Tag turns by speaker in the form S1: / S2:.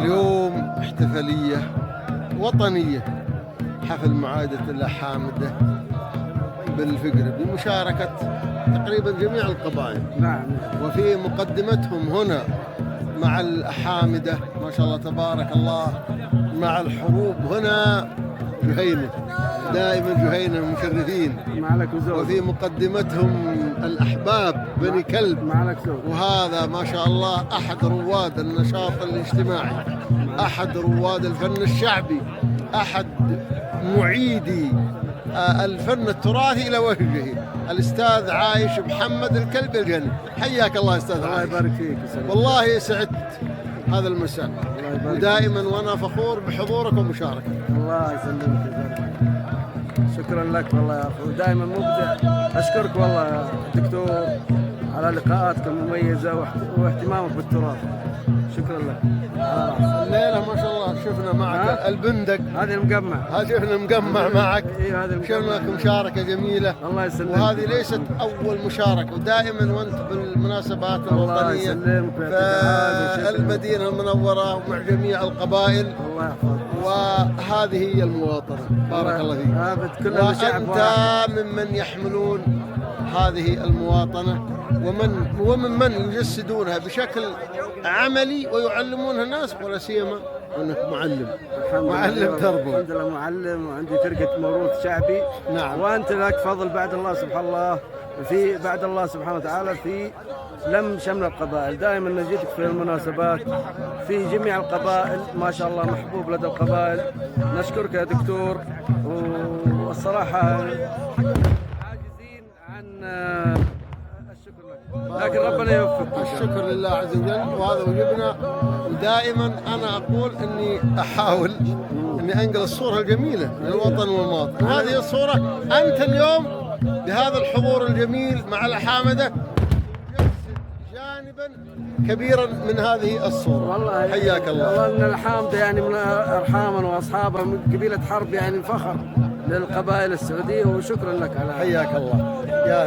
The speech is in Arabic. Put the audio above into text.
S1: اليوم احتفالية وطنية، حفل معاهدة الأحامدة بالفقر بمشاركة تقريبا جميع القبائل.
S2: نعم.
S1: وفي مقدمتهم هنا مع الأحامدة ما شاء الله تبارك الله، مع الحروب هنا جهينة، دائما جهينة مشرفين.
S2: معلك وزوج.
S1: وفي مقدمتهم الأحباب بني كلب،
S2: معلك زوج.
S1: وهذا ما شاء الله أحد رواد النشاط الاجتماعي، أحد رواد الفن الشعبي، أحد معيدي الفن التراثي إلى وجهه، الأستاذ عايش محمد الكلب الجني. حياك الله أستاذ
S2: الله
S1: عايش.
S2: يبارك فيك.
S1: والله سعدت هذا المساء، ودائما وأنا فخور بحضورك ومشاركتك.
S2: الله يسلمك ويبارك. شكرا لك والله يا اخي، ودائما مبدع. اشكرك والله يا دكتور على لقاءاتك المميزه واهتمامك بالتراث. شكرا لك.
S1: الليله ما شاء الله شفنا معك البندق،
S2: هذه المجمع،
S1: شفنا مجمع معك.
S2: ايوه هذه
S1: شفنا لك مشاركه جميله.
S2: الله يسلمك.
S1: وهذه ليست اول مشاركه، ودائما وانت بالمناسبات
S2: الله
S1: الوطنيه
S2: يسلمك
S1: في المدينه المنوره ومع جميع القبائل.
S2: الله يحفظك.
S1: وهذه هي المواطنه. بارك الله فيك. وانت ممن يحملون هذه المواطنه ومن يجسدونها بشكل عملي ويعلمونها الناس، ولا سيما انك معلم تربوي.
S2: الحمد لله معلم، وعندي فرقه موروث شعبي.
S1: نعم.
S2: وانت لك فضل بعد الله سبحانه وتعالى في لم شمل القبائل. دائما نجدك في المناسبات في جميع القبائل، ما شاء الله محبوب لدى القبائل. نشكرك يا دكتور، والصراحه عاجزين عن الشكر لك، لكن ربنا يوفقك.
S1: الشكر لله عز وجل، وهذا واجبنا. ودائما انا اقول اني احاول اني انقل الصوره الجميله للوطن والمواطن، وهذه الصوره انت اليوم بهذا الحضور الجميل مع الأحامدة جانبا كبيرا من هذه الصورة.
S2: والله
S1: حياك الله.
S2: والله ان الأحامدة يعني من ارحاما واصحابها من قبيلة حرب، يعني فخر للقبائل السعودية، وشكرا لك على
S1: حياك الله. يا